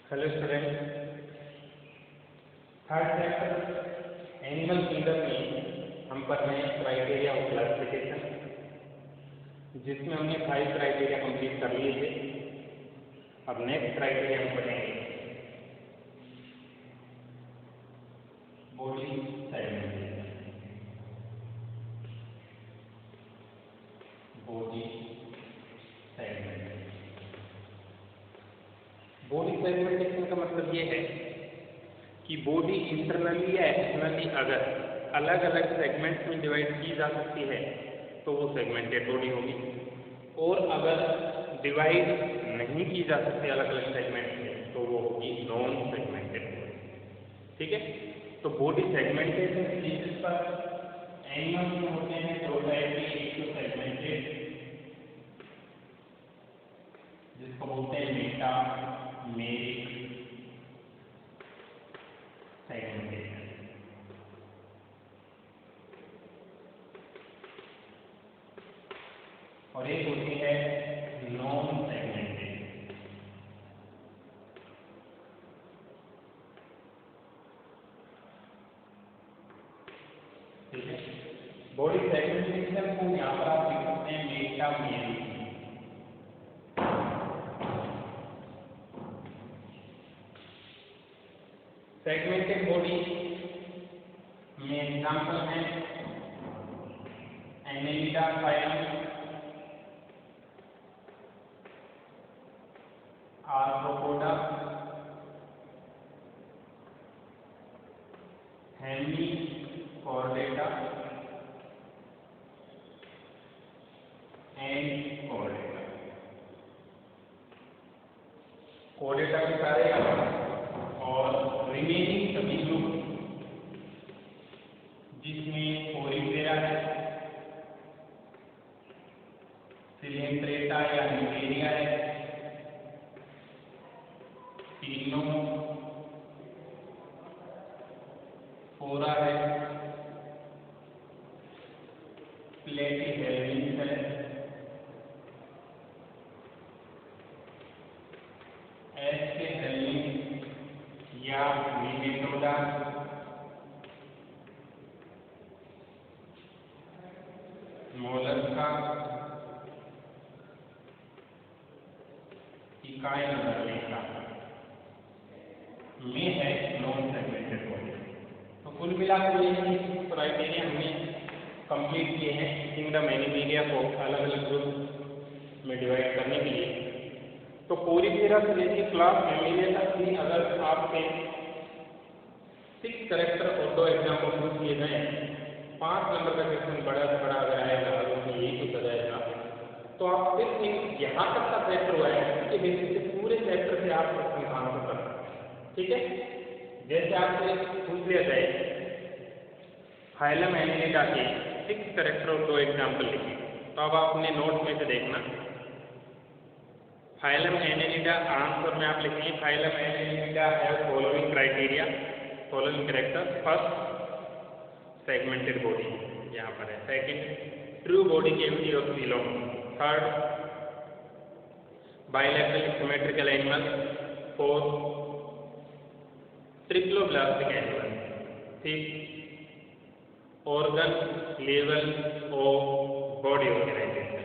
Hello student, third chapter animal kingdom में हम पढ़ रहे हैं क्राइटेरिया ऑफ क्लासिफिकेशन, जिसमें हमने 5 क्राइटेरिया कंप्लीट कर लिए थे। अब नेक्स्ट क्राइटेरिया हम पढ़ेंगे बॉडी सेगमेंटेशन। बॉडी सेगमेंटेशन का मतलब ये है कि बॉडी इंटरनली या एक्सटर्नली अगर अलग अलग सेगमेंट्स में डिवाइड की जा सकती है तो वो सेगमेंटेड बॉडी होगी, और अगर डिवाइड नहीं की जा सकती अलग अलग सेगमेंट में तो वो होगी नॉन सेगमेंटेड बॉडी। ठीक है, तो बॉडी सेगमेंटेशन के बेसिस पर एनिमल्स में होते हैं दो टाइप के, एक तो सेगमेंटेड जिसको बोलते हैं मेटामेरिक सेगमेंटेशन, और एक होती है नॉन सेगमेंटेड। ठीक है, बॉडी सेगमेंटेशन को यहाँ पर आप लिख सकते हैं मेटामेरिक। सेगमेंटेड बॉडी में एग्जाम्पल हैं Annelida phylum, Arthropoda, Hemichordata and Chordata. Chordata के सारे और रिमेनिंग सभी ग्रुप जिसमें पोरिफेरा है, सिलेंट्रेटा या निवेरिया है, फोरा है, प्लेटिहेल्मिन्थ है, एस्केहेल्मिन्थ या निमेटोडा, मोलस्का, इकाइनोडर्मिका में है नॉन सेगमेंटेड बॉडी। तो कुल मिलाकर ये क्राइटेरिया हमने कंप्लीट किए हैं किंगडम एनिमेलिया को अलग अलग ग्रुप में डिवाइड करने के लिए। तो पोरिफेरा से लेकर क्लास एमिलिया तक भी अगर आपसे 6 कैरेक्टर और 2 एग्जाम्पल पूछ लिए गए, 5 नंबर का क्वेश्चन बड़ा से बड़ा अगर आएगा तो यही पूछा जाएगा, तो आप सिर्फ यहाँ तक का चैप्टर हुआ है उसके बेसिस से पूरे चैप्टर से आप क्वेश्चन का आंसर कर सकते हैं। ठीक है, जैसे आपसे पूछ लिया जाए फाइलम एनिलिडा के 6 कैरेक्टर और 2 एग्जाम्पल लिखे, तो अब आप अपने नोट में से देखना फाइलम एनिलिडा आंसर में आप लिखेंगे phylum annelida have following criteria, following character. First segmented body यहाँ पर है, second true body cavity of coelom, third bilateral symmetrical animal, fourth triploblastic animal, fifth organ level of body organisation.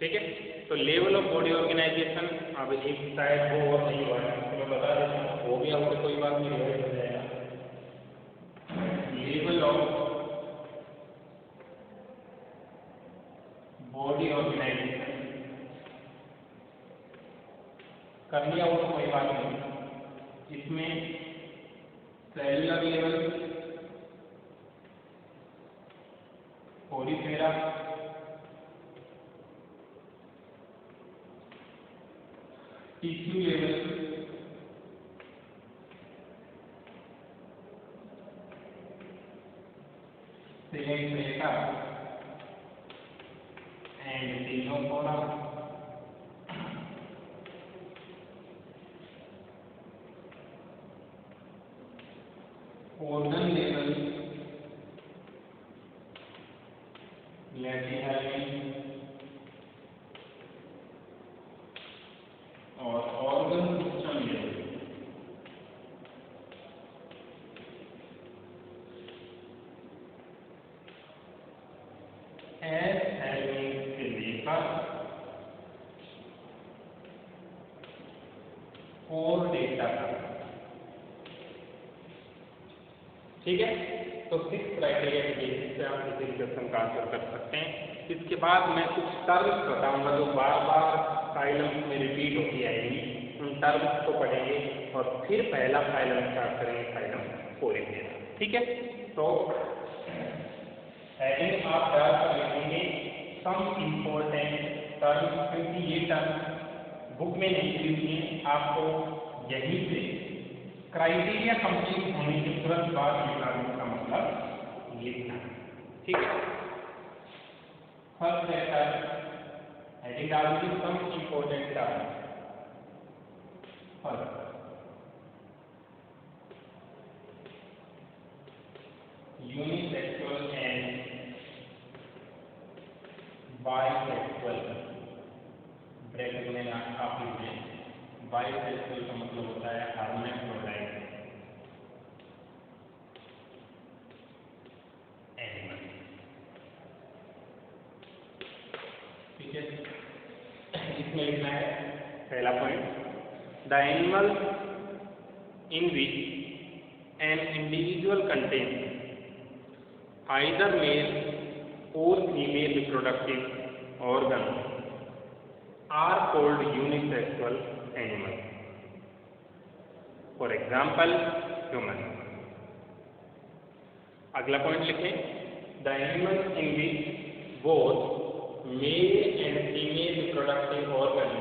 ठीक है, तो level of body organisation अब एक शायद वो और नहीं हुआ है, तो मैं बता देता हूँ, वो भी आपको कोई बात नहीं रिवाइज हो जाएगा। लेवल ऑफ बॉडी ऑर्गेनाइजेशन कर लिया हो तो कोई बात नहीं। इसमें cellular level, Porifera, tissue level, Coelenterata and Ctenophora, organ level, Platyhelminthes और ऑर्गन 4 डेटा। ठीक है, तो 6 क्राइटेरिया के बेसिस पे आप इस क्वेश्चन का आंसर कर सकते हैं। इसके बाद मैं कुछ टर्म्स बताऊंगा जो बार बार फाइलम में रिपीट होती आएगी, उन टर्म्स को पढ़ेंगे और फिर पहला फाइलम स्टार्ट करेंगे, फाइलम 4 इंडिया। ठीक है, तो हेडिंग आप डालकर लिखेंगे सम इम्पोर्टेंट टर्म्स, क्योंकि ये टर्म बुक में नहीं लिखी है, आपको यहीं से क्राइटेरिया कंप्लीट होने के तुरंत बाद निकालने का मतलब लिखना है। ठीक है, फर्स्ट है हेडिंग डालते some important term. First unisexual and bisexual, bracket में आप लिखें बाइसेक्सुअल का मतलब होता है हर्मैफ्रोडाइट एनिमल। ठीक है, इसमें लिखना है पहला point, the animal in which an individual contain either male or female reproductive organ are called unisexual animal. For example human. अगला पॉइंट लिखें, the animal in which both male and female reproductive organ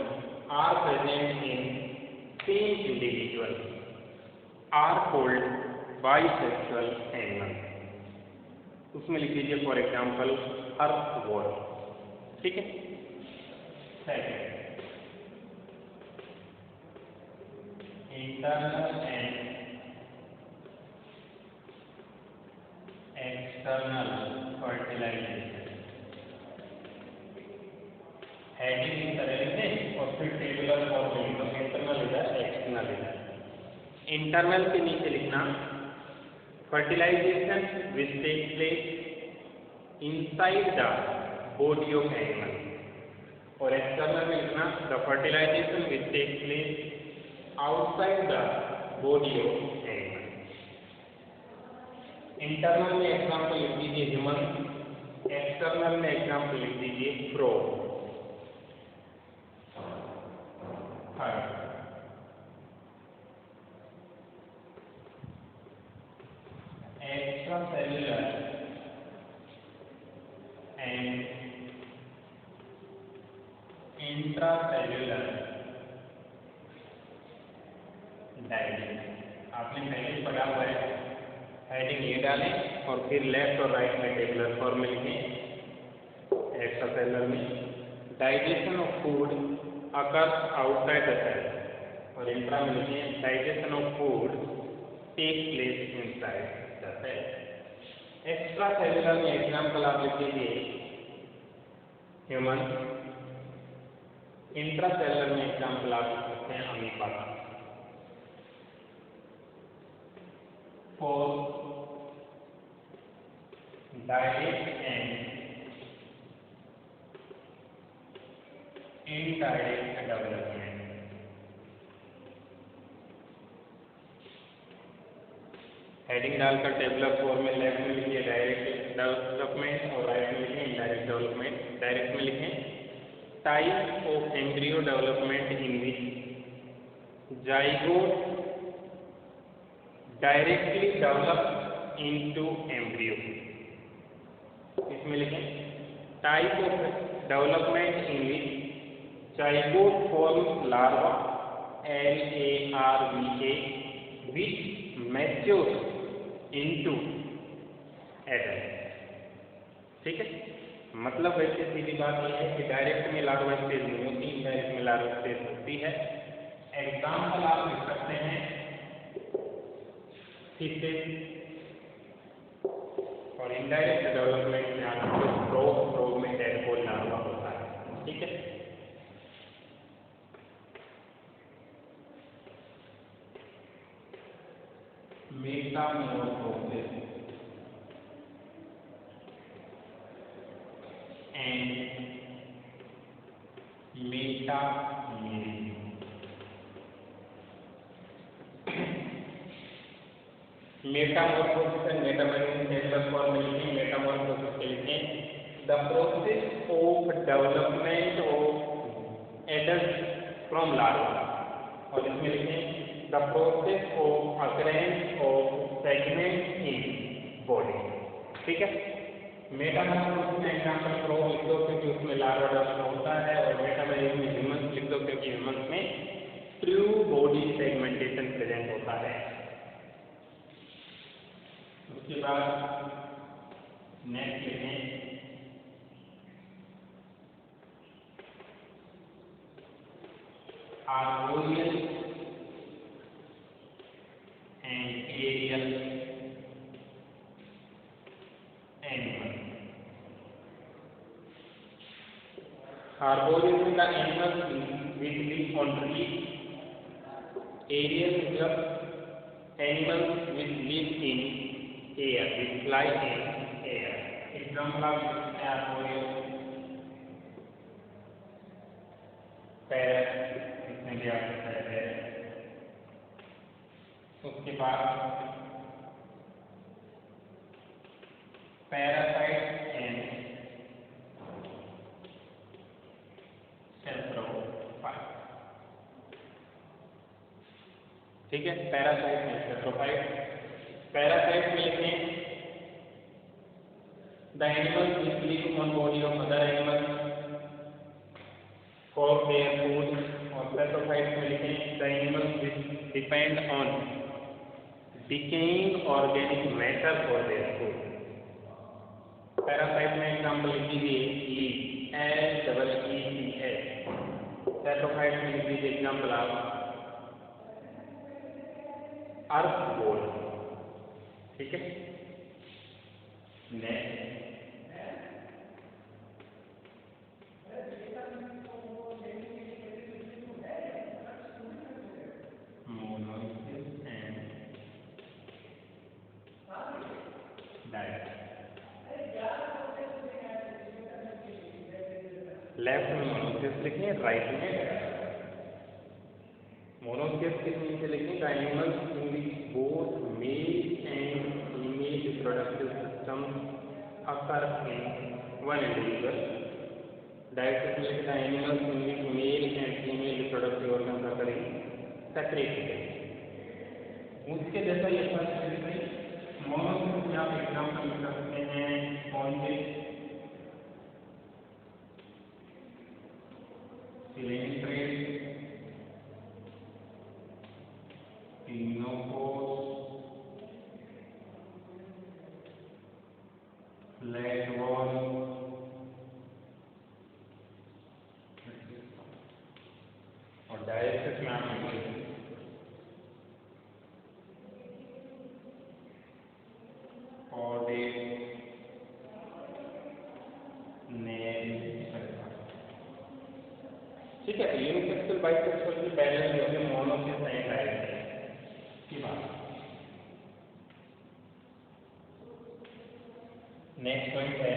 are present in same individual are called bisexual animal. उसमें लिख लीजिए for example earthworm. ठीक है, second internal and external fertilisation. Heading इन तरह लिखें और फिर टेबुलर फॉर्म में लिखो, इंटरनल इधर एक्सटर्नल इधर। इंटरनल के नीचे लिखना fertilization which takes place inside the body of animal, और external में लिखना the fertilization which takes place outside the body of animal। Internal में एग्जाम्पल लिख दीजिए ह्यूमन, एक्सटर्नल में एग्जाम्पल लिख दीजिए frog. Extracellular and intracellular digestion आपने पहले ही पढ़ा हुआ है। हेडिंग ये डालें और फिर लेफ्ट और राइट में टेबुलर फॉर्म में लिखें। एक्स्ट्रासेलुलर में digestion of food occurs outside the cell, और इंट्रा में लिखें digestion of food take place inside the cell. Extra cellular में एग्जाम्पल आप लिख लीजिए ह्यूमन, इंट्रा सेलुलर में एग्जाम्पल आप लिख सकते हैं amoeba. For direct and indirect development. Heading डालकर टेबुलर फॉर्म में लेफ्ट में लिखिए डायरेक्ट डेवलपमेंट और राइट में लिखें इनडायरेक्ट डेवलपमेंट। डायरेक्ट में लिखें type of embryo development in which zygote directly develop into embryo. इसमें लिखें type of development in which zygote forms larva LARVA which matures into adult। ठीक है, मतलब वैसे सीधी बात यह है कि डायरेक्ट में लार्वा स्टेज नहीं होती, इनडायरेक्ट में लार्वा स्टेज होती है। एग्जाम्पल आप लिख सकते हैं फिशेज, और इनडायरेक्ट डेवलपमेंट में आपको फ्रॉग में टेडपोल लार्वा होता है। ठीक है, Metamorphosis and metamerism. Metamorphosis and Metamorphosis cellular form में लिखें, मेटामॉर्फोसिस के लिखें the process of development of adult from larva, और इसमें लिखें the process of occurrence of segment in body. ठीक है, मेटामॉर्फोसिस में एग्जाम्पल प्रो लिख दो क्योंकि उसमें लार्वा डेवलप होता है, और मेटामॉर्फोसिस में ह्यूमंस लिख दो क्योंकि ह्यूमंस में ट्रू बॉडी सेगमेंटेशन प्रेजेंट होता है। उसके बाद नेक्स्ट लिखें arboreal and aerial animal. Arboreal the animal which live on tree, aerial मतलब animals which live in air, which fly in air. Example आप लिखते हैं आर्बोरियल पैरट, इसमें भी आप लिखते हैं। उसके बाद पैरासाइट एंड सेप्रोफाइट। ठीक है, पैरासाइट एंड सेप्रोफाइट। पैरासाइट में लिखें the animals which live on body of other animals for their food, और सेप्रोफाइट में लिखें the animals which depend on decaying organic matter for their food. Parasite में example लिख दीजिए लीफ, LEES। सेप्रोफाइट में लिख दीजिए एग्जाम्पल आप अर्थ बोल। ठीक है, नेक्स्ट मोनोसिस एंड डायसिस। लेफ्ट में मोनोसिस लिखें, राइट में मोनोसिस के नीचे लिखें the animals in which both male and female reproductive system occur in one individual. Diocese में लिखें the animals in which mail and female reproductive organs occur in separately. उसके जैसा ये फर्स्ट मोनोसिस में आप एग्जाम्पल लिख सकते हैं कौन से, सिलेंट्रेट, पिनोकोस, फ्लैटवॉल, और डायसिस में आप ठीक है, यूनिसेक्सुअल बाइसेक्सुअल की पैरेलल जो है मोनोसिस एंड डायसिस की बात। नेक्स्ट पॉइंट है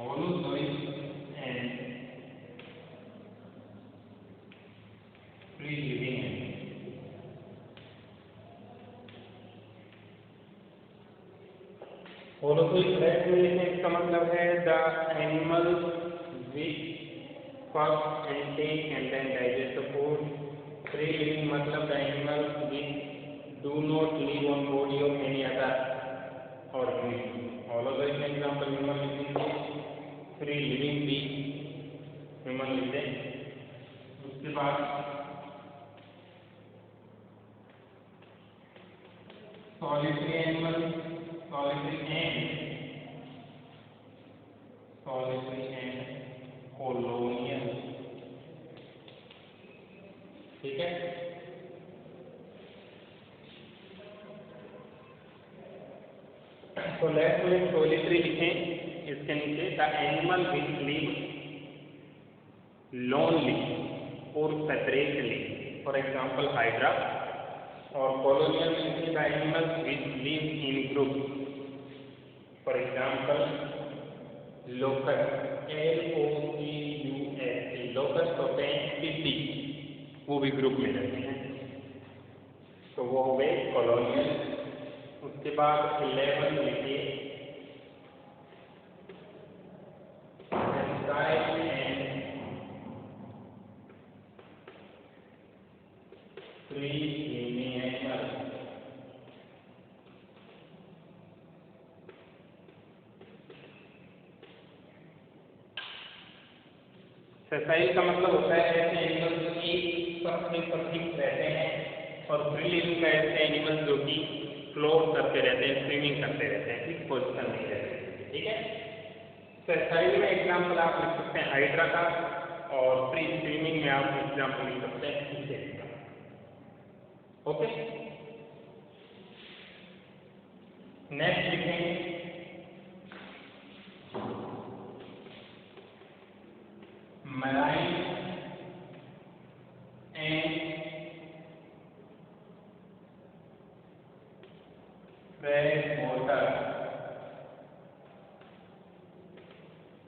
holozoic and free living animal. Holozoic left में लिखने इसका मतलब है the animal which first and take and then digest the food. Free living मतलब the animal which do not live on body of any other organism. Holozoic में example human लिख दीजिए, free living भी ह्यूमन लिख दें। उसके बाद solitary animal, solitary and colonial. ठीक है, तो लेफ्ट में सॉलिटरी लिखें, इसके नीचे the animal which live lonely और सेपरेटली, फॉर एग्जाम्पल हाइड्रा। और कॉलोनियल में the animal which live in group, for example locus, LOCUST। Locust होते हैं पीसी, वो भी ग्रुप में रहते हैं। तो वो हो गए कॉलोनियल। उसके बाद 11 लिखिए सेसाइल का मतलब होता है ऐसे एनिमल जो एक सबसे पथिक रहते हैं, और फ्री लिविंग का ऐसे एनिमल जो कि फ्लोट करते रहते हैं, स्विमिंग करते रहते हैं, इस पोजिशन में रहते हैं। ठीक है, सेसाइल में एग्जाम्पल आप लिख सकते हैं हाइड्रा का, और फ्री स्विमिंग में आप एग्जाम्पल लिख सकते हैं इंसेक्ट का। ओके, नेक्स्ट लिखेंगे marine and fresh water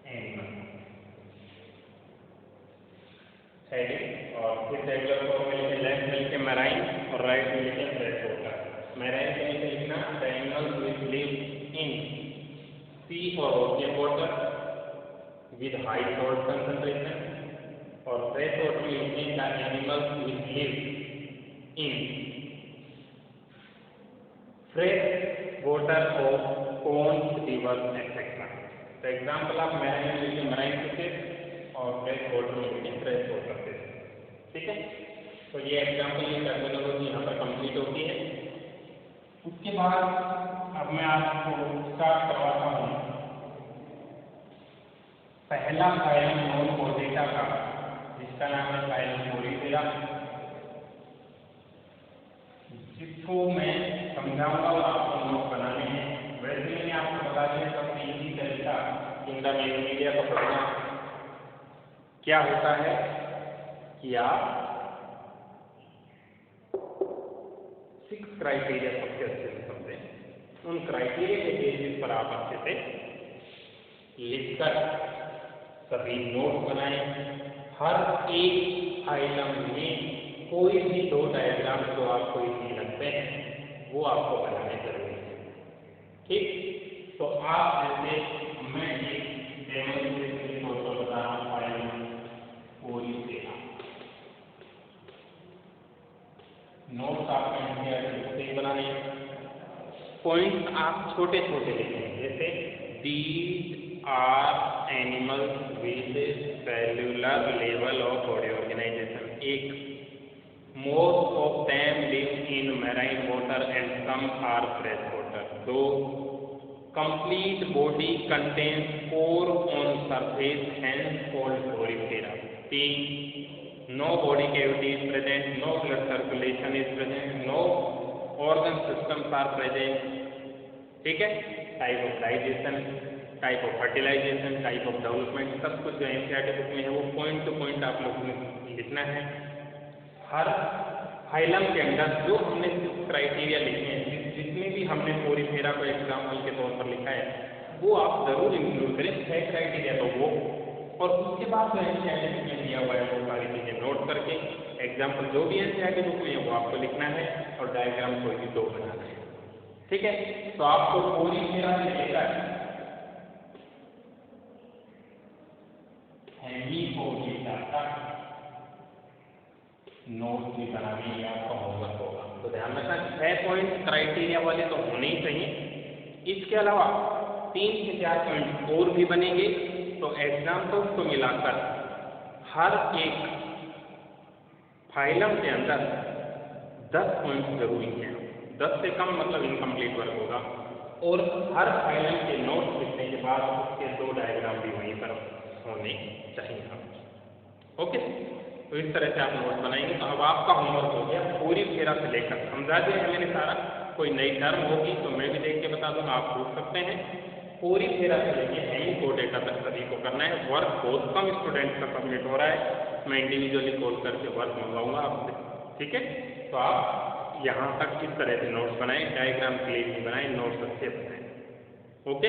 animal heading, और फिर टेबुलर फॉर्म में लिखे लेफ्ट में लिखे मैराइन और राइट में लिखे फ्रेश वाटर। मैराइन के नीचे लिखना the animals which live in sea or ocean water with high salt concentration, और फ्रेश वाटर में लिखे the animals which live in fresh water of ponds, rivers etcetera. तो एग्जाम्पल आप मैराइन में लिखे मैराइन फिशेज और फ्रेश वाटर में लिखे फ्रेश वाटर फिश। ठीक है, तो ये एग्जाम्पल ये टर्मिनोलॉजी यहाँ पर कंप्लीट होती है। उसके बाद अब मैं आपको स्टार्ट करवाता हूँ पहला फाइलम नॉन कोर्डेटा का, जिसका नाम है फाइलम कोरिफेरा, जिसको मैं समझाऊंगा और आपको नोट बनाने हैं। वैसे मैंने आपको बता दिया सबसे इजी तरीका किंगडम एनिमेलिया को पढ़ना क्या होता है कि आप 6 क्राइटेरिया सबसे अच्छे से समझें। उन क्राइटेरिया के बेसिस पर आप अच्छे से लिखकर सभी नोट बनाएं। हर एक फाइलम में कोई भी 2 डायग्राम जो आपको इजी लगते हैं वो आपको बनाने जरूरी है। ठीक, तो आप जैसे मैं एक डेमोन्स्ट्रेशन के तौर पर बता रहा हूँ फाइलम कोरिफेरा। नोट्स आपको एनसीईआरटी बनाने, पॉइंट्स आप छोटे छोटे लिखें, जैसे these are animals with cellular level of body organisation. एक, most of them live in marine water and some are fresh water. 2, complete body contains pore on surface hence called porifera. 3, no body cavity is present, no blood circulation is present, no organ systems are present. ठीक है, type of digestion, type of fertilisation, type of development, सब कुछ जो NCERT book में है वो point two point आप लोगों को लिखना है। हर फाइलम के अंदर जो हमने क्राइटेरिया लिखे हैं, जितने भी हमने कोरिफेरा को एग्जाम्पल के तौर पर लिखा है वो आप जरूर इंक्लूड करें, 6 क्राइटेरिया तो वो, और उसके बाद जो एनसीईआरटी बुक में दिया हुआ है वो सारी चीज़ें नोट करके एग्जाम्पल जो भी एनसीईआरटी बुक में है वो आपको लिखना है और डायग्राम कोई भी 2 बनाना है। ठीक है, तो आपको कोरिफेरा से लेकर हेमिकोरिडा तक नोट भी बनाने में आपका होमवर्क होगा। तो ध्यान रखना 6 पॉइंट क्राइटेरिया वाले तो होने ही चाहिए। इसके अलावा 3 से 4 पॉइंट और भी बनेंगे। तो एग्जाम्पल्स को मिलाकर हर एक फाइलम के अंदर 10 पॉइंट जरूरी हैं। 10 से कम मतलब इनकम्प्लीट वर्क होगा। और हर फाइलम के नोट्स लिखने के बाद उसके 2 डायग्राम भी वहीं पर होने चाहिए। ओके, तो इस तरह से आप नोट बनाएंगे। तो अब आपका होमवर्क हो गया कोरिफेरा से लेकर, समझा दिया है मैंने सारा। कोई नई टर्म होगी तो मैं भी देख के बता दूंगा, आप पूछ सकते हैं। कोरिफेरा से लेके हेमिकोडेटा तक सभी को करना है। वर्क बहुत कम स्टूडेंट का सबमिट हो रहा है, मैं इंडिविजुअली कॉल करके वर्क मंगवाऊंगा आपसे। ठीक है, तो आप यहाँ तक इस तरह से नोट्स बनाएं, डायग्राम क्लियरली बनाएं, नोट्स अच्छे बनाएं। ओके।